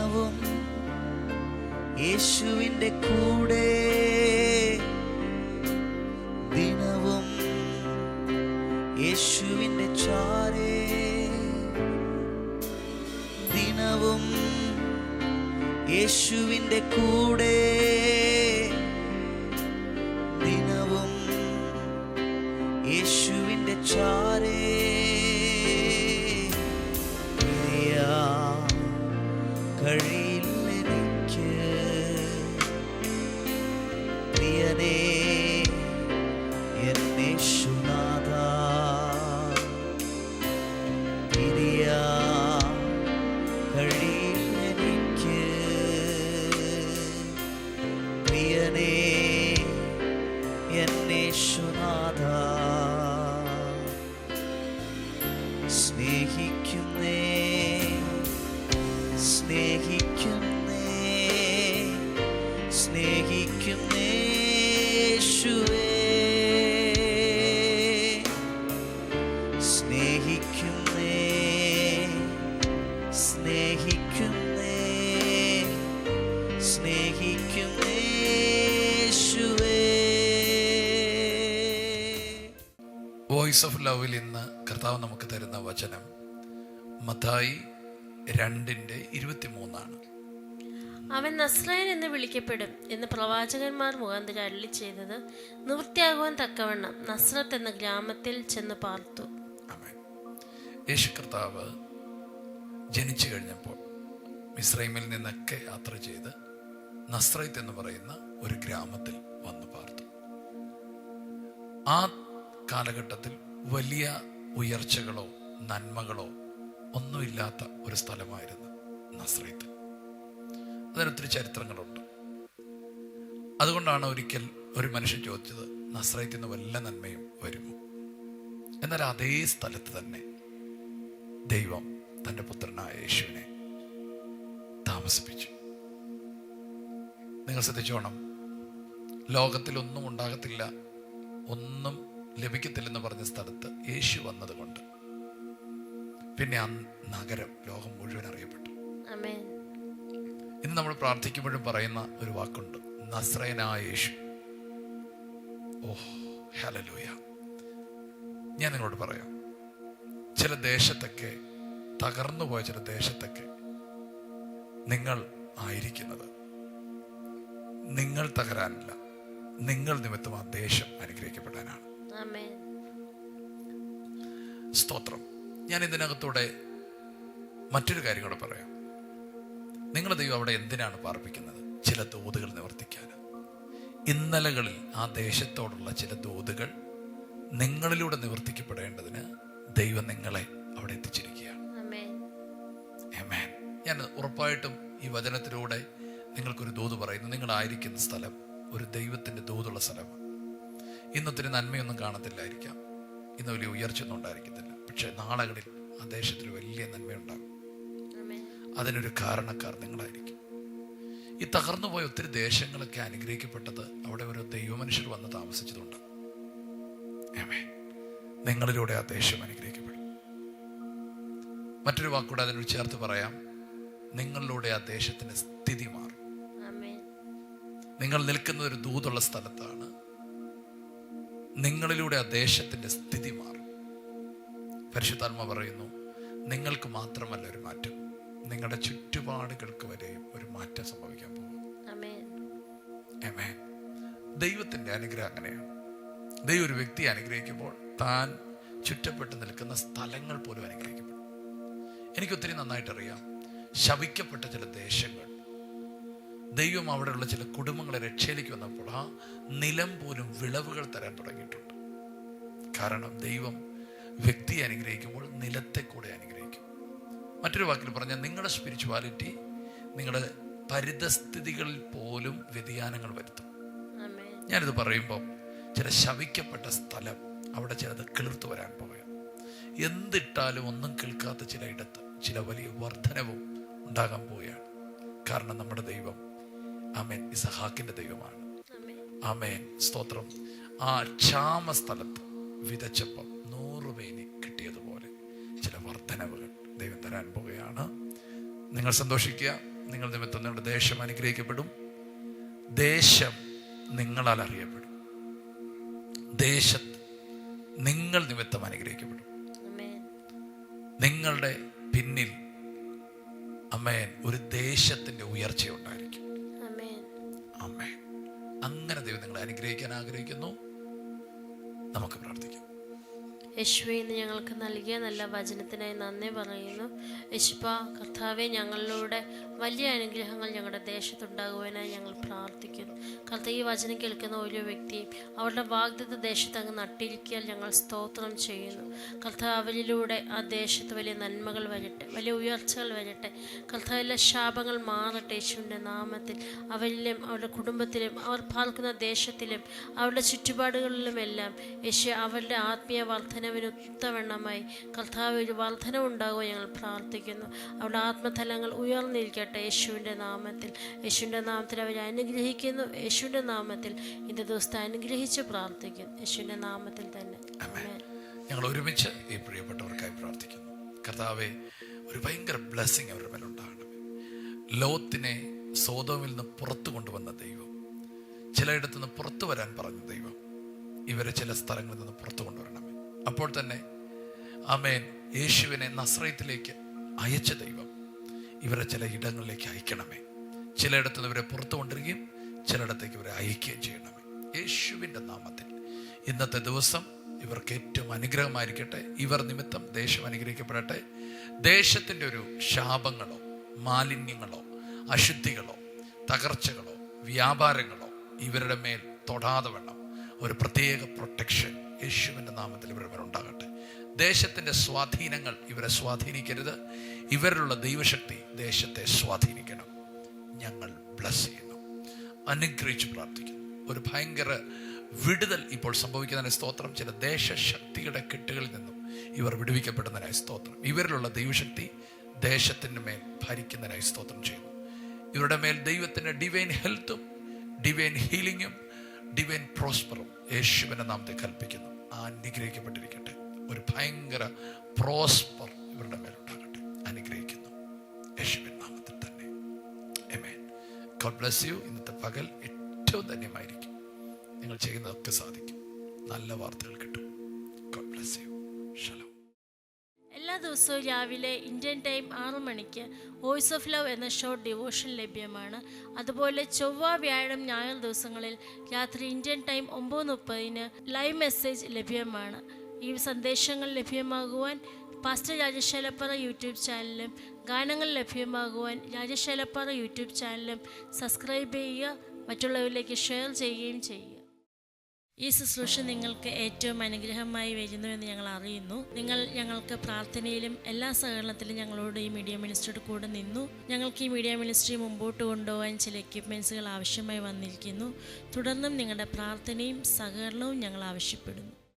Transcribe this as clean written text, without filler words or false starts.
ദിനവും യേശുവിൻ്റെ കൂടെ, ദിനവും യേശുവിൻ്റെ ചാരേ, ദിനവും യേശുവിൻ്റെ കൂടെ, ദിനവും യേശുവിൻ്റെ ചാരേ. കഴിയില്ലെനിക്ക് പ്രിയനേ എന്നേശുനാഥ, കഴിയില്ലെനിക്ക് പ്രിയനേ എന്നേശുനാഥ. സ്നേഹിക്കുന്നേ സ്നേഹിക്കുന്നേ സ്നേഹിക്കുന്നേ യേശുവേ, സ്നേഹിക്കുന്നേ സ്നേഹിക്കുന്നേ സ്നേഹിക്കുന്നേ യേശുവേ. വോയിസ് ഓഫ് ലവിൽ ഇന്ന് കർത്താവ് നമുക്ക് തരുന്ന വചനം മത്തായി 2:23. അവൻ നസ്രായൻ എന്ന് വിളിക്കപ്പെടും എന്ന് പ്രവാചകന്മാർ മുഖാന്തരം അരുളി ചെയ്തത് നിവൃത്തിയാകുവാൻ തക്കവണ്ണം നസ്രത്ത് എന്ന ഗ്രാമത്തിൽ ചെന്ന് പാർത്തു. യേശു കർത്താവ് ജനിച്ചു കഴിഞ്ഞപ്പോൾ മിസ്രൈമിൽ നിന്നൊക്കെ യാത്ര ചെയ്ത് നസ്രത്ത് എന്ന് പറയുന്ന ഒരു ഗ്രാമത്തിൽ വന്ന് പാർത്തു. ആ കാലഘട്ടത്തിൽ വലിയ ഉയർച്ചകളോ നന്മകളോ ഒന്നുമില്ലാത്ത ഒരു സ്ഥലമായിരുന്നു നസ്രത്ത്. അതിനൊത്തിരി ചരിത്രങ്ങളുണ്ട്. അതുകൊണ്ടാണ് ഒരിക്കൽ ഒരു മനുഷ്യൻ ചോദിച്ചത്, നസ്രത്തിൽ നിന്ന് വല്ല നന്മയും വരുമോ? എന്നാൽ അതേ സ്ഥലത്ത് തന്നെ ദൈവം തൻ്റെ പുത്രനായ യേശുവിനെ താമസിപ്പിച്ചു. നിങ്ങൾ ശ്രദ്ധിച്ചോണം, ലോകത്തിലൊന്നും ഉണ്ടാകത്തില്ല, ഒന്നും ലഭിക്കത്തില്ലെന്ന് പറഞ്ഞ സ്ഥലത്ത് യേശു വന്നതുകൊണ്ട് പിന്നെ ആ നഗരം ലോകം മുഴുവൻ അറിയപ്പെട്ടു. ഇന്ന് നമ്മൾ പ്രാർത്ഥിക്കുമ്പോഴും പറയുന്ന ഒരു വാക്കുണ്ട്, നസ്രയനായ യേശു. ഓഹ് ഹല്ലേലൂയ. ഞാൻ നിങ്ങളോട് പറയാം, ചില ദേശത്തൊക്കെ തകർന്നു പോയ ചില ദേശത്തൊക്കെ നിങ്ങൾ ആയിരിക്കുന്നത് നിങ്ങൾ തകരാനല്ല, നിങ്ങൾ നിമിത്തം ആ ദേശം അനുഗ്രഹിക്കപ്പെടാനാണ്. സ്തോത്രം. ഞാൻ ഇതിനകത്തൂടെ മറ്റൊരു കാര്യം കൂടെ പറയാം. നിങ്ങളുടെ ദൈവം അവിടെ എന്തിനാണ് പാർപ്പിക്കുന്നത്? ചില ദൂതുകൾ നിവർത്തിക്കാൻ. ഇന്നലകളിൽ ആ ദേശത്തോടുള്ള ചില ദൂതുകൾ നിങ്ങളിലൂടെ നിവർത്തിക്കപ്പെടേണ്ടതിന് ദൈവം നിങ്ങളെ അവിടെ എത്തിച്ചിരിക്കുകയാണ്. ആമേൻ. ഞാൻ ഉറപ്പായിട്ടും ഈ വചനത്തിലൂടെ നിങ്ങൾക്കൊരു ദൂത് പറയുന്നു. നിങ്ങളായിരിക്കുന്ന സ്ഥലം ഒരു ദൈവത്തിൻ്റെ ദൂതുള്ള സ്ഥലമാണ്. ഇന്നൊത്തിരി നന്മയൊന്നും കാണത്തില്ലായിരിക്കാം, ഇന്ന് വലിയ ഉയർച്ചയൊന്നും ഉണ്ടായിരിക്കത്തില്ല, പക്ഷെ നാളുകളിൽ ആ ദേശത്തിൽ വലിയ നന്മയുണ്ടാകും. അതിനൊരു കാരണക്കാർ നിങ്ങളായിരിക്കും. ഈ തകർന്നുപോയ ഒത്തിരി ദേശങ്ങളൊക്കെ അനുഗ്രഹിക്കപ്പെട്ടത് അവിടെ ഒരു ദൈവമനുഷ്യർ വന്ന് താമസിച്ചതുണ്ട്. ആമേൻ. നിങ്ങളിലൂടെ ആ ദേശം അനുഗ്രഹിക്കപ്പെടും. മറ്റൊരു വാക്കൂടെ അതിനോട് ചേർത്ത് പറയാം, നിങ്ങളിലൂടെ ആ ദേശത്തിന്റെ സ്ഥിതി മാറും. നിങ്ങൾ നിൽക്കുന്ന ഒരു ദൂതുള്ള സ്ഥലത്താണ്, നിങ്ങളിലൂടെ ആ ദേശത്തിന്റെ സ്ഥിതി മാറും. പരിശുദ്ധാത്മാവ് പറയുന്നു, നിങ്ങൾക്ക് മാത്രമല്ല ഒരു മാറ്റം, നിങ്ങളുടെ ചുറ്റുപാടുകൾക്ക് വരെയും ഒരു മാറ്റം സംഭവിക്കാൻ പോകും. ആമേൻ. ദൈവത്തിന്റെ അനുഗ്രഹം അങ്ങനെയാണ്. ദൈവം ഒരു വ്യക്തിയെ അനുഗ്രഹിക്കുമ്പോൾ താൻ ചുറ്റപ്പെട്ട് നിൽക്കുന്ന സ്ഥലങ്ങൾ പോലും അനുഗ്രഹിക്കപ്പെടും. എനിക്കൊത്തിരി നന്നായിട്ടറിയാം, ശപിക്കപ്പെട്ട ചില ദേശങ്ങൾ ദൈവം അവിടെയുള്ള ചില കുടുംബങ്ങളെ രക്ഷയിലേക്ക് വന്നപ്പോൾ ആ നിലം പോലും വിളവുകൾ തരാൻ തുടങ്ങിയിട്ടുണ്ട്. കാരണം ദൈവം വ്യക്തിയെ അനുഗ്രഹിക്കുമ്പോൾ നിലത്തെ കൂടെ അനുഗ്രഹിക്കും. മറ്റൊരു വാക്കിൽ പറഞ്ഞാൽ, നിങ്ങളുടെ സ്പിരിച്വാലിറ്റി നിങ്ങളുടെ പരിതസ്ഥിതികളിൽ പോലും വ്യതിയാനങ്ങൾ വരുത്തും. ഞാനിത് പറയുമ്പോൾ ചില ശവിക്കപ്പെട്ട സ്ഥലം അവിടെ ചിലത് കിളിർത്തു വരാൻ പോവുകയാണ്. എന്തിട്ടാലും ഒന്നും കേൾക്കാത്ത ചില ഇടത്ത് ചില വലിയ വർധനവും ഉണ്ടാകാൻ പോവുകയാണ്. കാരണം നമ്മുടെ ദൈവം ആമേൻ ഇസഹാക്കിന്റെ ദൈവമാണ്. ആമേൻ. സ്തോത്രം. ആ ക്ഷാമ സ്ഥലത്ത് വിതച്ചപ്പം 100 പേനി കിട്ടിയതുപോലെ ചില വർധനവുകൾ ദൈവം തരാൻ പോവുകയാണ്. നിങ്ങൾ സന്തോഷിക്കുക. നിങ്ങൾ നിമിത്തം നിങ്ങളുടെ ദേശം അനുഗ്രഹിക്കപ്പെടും. ദേശം നിങ്ങളാൽ അറിയപ്പെടും. ദേശത്ത് നിങ്ങൾ നിമിത്തം അനുഗ്രഹിക്കപ്പെടും. നിങ്ങളുടെ പിന്നിൽ അമേൻ ഒരു ദേശത്തിന്റെ ഉയർച്ച ഉണ്ടായിരിക്കും. അമേൻ. അങ്ങനെ ദൈവം നിങ്ങളെ അനുഗ്രഹിക്കാൻ ആഗ്രഹിക്കുന്നു. നമുക്ക് പ്രാർത്ഥിക്കാം. യേശുവേ, ഇന്ന് ഞങ്ങൾക്ക് നൽകിയ നല്ല വചനത്തിനായി നന്ദി പറയുന്നു. യേശുപ്പ കർത്താവെ, ഞങ്ങളിലൂടെ വലിയ അനുഗ്രഹങ്ങൾ ഞങ്ങളുടെ ദേശത്തുണ്ടാകുവാനായി ഞങ്ങൾ പ്രാർത്ഥിക്കുന്നു. കർത്താവ്, ഈ വചനം കേൾക്കുന്ന ഓരോ വ്യക്തിയും അവരുടെ വാഗ്ദത്ത ദേശത്ത് അങ്ങ് നട്ടിരിക്കാൻ ഞങ്ങൾ സ്തോത്രം ചെയ്യുന്നു. കർത്താവ്, അവരിലൂടെ ആ ദേശത്ത് വലിയ നന്മകൾ വരട്ടെ, വലിയ ഉയർച്ചകൾ വരട്ടെ. കർത്താവ്, എല്ലാ ശാപങ്ങൾ മാറട്ടെ യേശുവിൻ്റെ നാമത്തിൽ. അവരിലും അവരുടെ കുടുംബത്തിലും അവർ പാർക്കുന്ന ദേശത്തിലും അവരുടെ ചുറ്റുപാടുകളിലുമെല്ലാം യേശു അവരുടെ ആത്മീയ വർധനവിനൊത്തവണ്ണമായി കർത്താവ് ഒരു വർധനവുണ്ടാകുവാൻ ഞങ്ങൾ പ്രാർത്ഥിക്കുന്നു. അവരുടെ ആത്മതലങ്ങൾ ഉയർന്നിരിക്കട്ടെ യേശുവിൻ്റെ നാമത്തിൽ. യേശുവിൻ്റെ നാമത്തിൽ അവരെ അനുഗ്രഹിക്കുന്നു. യേശുവിൻ്റെ നാമത്തിൽ ഇന്നത്തെ ദിവസത്തെ അനുഗ്രഹിച്ച് പ്രാർത്ഥിക്കുന്നു. യേശുവിൻ്റെ നാമത്തിൽ തന്നെ ആമേൻ. ഞങ്ങൾ ഒരുമിച്ച് ഈ പ്രിയപ്പെട്ടവർക്കായി പ്രാർത്ഥിക്കുന്നു. കർത്താവെ, ഒരു ഭയങ്കര ബ്ലെസ്സിങ് അവരുടെ മേലെ ഉണ്ടാകണം. ലോത്തിനെ സോദോമിൽ നിന്ന് പുറത്തു കൊണ്ടുവന്ന ദൈവം, ചിലയിടത്തു നിന്ന് പുറത്തു വരാൻ പറഞ്ഞ ദൈവം, ഇവരെ ചില സ്ഥലങ്ങളിൽ നിന്ന് പുറത്തു കൊണ്ടുവരണമേ. അപ്പോൾ തന്നെ ആമേൻ, യേശുവിനെ നസ്രയത്തിലേക്ക് അയച്ച ദൈവം ഇവരെ ചില ഇടങ്ങളിലേക്ക് അയക്കണമേ. ചിലയിടത്ത് നിന്ന് ഇവരെ പുറത്തു കൊണ്ടുവരികയും ചിലയിടത്തേക്ക് ഇവരെ അയക്കുകയും ചെയ്യണമേ. യേശുവിൻ്റെ നാമത്തിൽ ഇന്നത്തെ ദിവസം ഇവർക്ക് ഏറ്റവും അനുഗ്രഹമായിരിക്കട്ടെ. ഇവർ നിമിത്തം ദേശം അനുഗ്രഹിക്കപ്പെടട്ടെ. ദേശത്തിൻ്റെ ഒരു ശാപങ്ങളോ മാലിന്യങ്ങളോ അശുദ്ധികളോ തകർച്ചകളോ വ്യാപാരങ്ങളോ ഇവരുടെ മേൽ തൊടാതെ വേണം ഒരു പ്രത്യേക പ്രൊട്ടക്ഷൻ യേശുവിൻ്റെ നാമത്തിൽ ഇവരുടെ മേൽ ഉണ്ടാകട്ടെ. ദേശത്തിൻ്റെ സ്വാധീനങ്ങൾ ഇവരെ സ്വാധീനിക്കരുത്. ഇവരിലുള്ള ദൈവശക്തി ദേശത്തെ സ്വാധീനിക്കണം. ഞങ്ങൾ ബ്ലസ് ചെയ്യുന്നു, അനുഗ്രഹിച്ച് പ്രാർത്ഥിക്കുന്നു. ഒരു ഭയങ്കര വിടുതൽ ഇപ്പോൾ സംഭവിക്കുന്നതിന് സ്തോത്രം. ചില ദേശശക്തിയുടെ കെട്ടുകളിൽ നിന്നും ഇവർ വിടുവിക്കപ്പെടുന്നതിനായി സ്തോത്രം. ഇവരിലുള്ള ദൈവശക്തി ദേശത്തിൻ്റെ മേൽ ഭരിക്കുന്നതിനായി സ്തോത്രം ചെയ്യുന്നു. ഇവരുടെ മേൽ ദൈവത്തിൻ്റെ ഡിവൈൻ ഹെൽത്തും ഡിവൈൻ ഹീലിങ്ങും ഡിവൈൻ പ്രോസ്പറും യേശുവിൻ്റെ നാമത്തെ കൽപ്പിക്കുന്നു. അനുഗ്രഹിക്കപ്പെട്ടിരിക്കട്ടെ. ഒരു ഭയങ്കര പ്രോസ്പർ ഇവരുടെ മേലുണ്ടാകട്ടെ. അനുഗ്രഹിക്കുന്നു യേശുവിൻ്റെ നാമത്തിൽ തന്നെ. ആമേൻ. God bless you. ഇന്നത്തെ പകൽ ഏറ്റവും ധന്യമായിരിക്കും. നിങ്ങൾ ചെയ്യുന്നതൊക്കെ സാധിക്കും. നല്ല വാർത്തകൾ കിട്ടും. God bless U. ഷലോം. എല്ലാ ദിവസവും രാവിലെ ഇന്ത്യൻ ടൈം 6 മണിക്ക് വോയിസ് ഓഫ് ലവ് എന്ന ഷോർട്ട് ഡിവോഷൻ ലഭ്യമാണ്. അതുപോലെ ചൊവ്വ, വ്യാഴം, ഞായർ ദിവസങ്ങളിൽ രാത്രി ഇന്ത്യൻ ടൈം 9:30 ലൈവ് മെസ്സേജ് ലഭ്യമാണ്. ഈ സന്ദേശങ്ങൾ ലഭ്യമാകുവാൻ പാസ്റ്റർ രാജേഷ് ഏലപ്പാറ യൂട്യൂബ് ചാനലും ഗാനങ്ങൾ ലഭ്യമാകുവാൻ രാജേഷ് ഏലപ്പാറ യൂട്യൂബ് ചാനലും സബ്സ്ക്രൈബ് ചെയ്യുക. മറ്റുള്ളവരിലേക്ക് ഷെയർ ചെയ്യുകയും ചെയ്യുക. ഈ ശുശ്രൂഷ നിങ്ങൾക്ക് ഏറ്റവും അനുഗ്രഹമായി വരുന്നുവെന്ന് ഞങ്ങൾ അറിയുന്നു. നിങ്ങൾ ഞങ്ങൾക്ക് പ്രാർത്ഥനയിലും എല്ലാ സഹകരണത്തിലും ഞങ്ങളോട് ഈ മീഡിയ മിനിസ്ട്രിയുടെ കൂടെ നിന്നു. ഞങ്ങൾക്ക് ഈ മീഡിയ മിനിസ്ട്രി മുമ്പോട്ട് കൊണ്ടുപോകാൻ ചില എക്യുപ്മെൻറ്റ്സുകൾ ആവശ്യമായി വന്നിരിക്കുന്നു. തുടർന്നും നിങ്ങളുടെ പ്രാർത്ഥനയും സഹകരണവും ഞങ്ങൾ ആവശ്യപ്പെടുന്നു.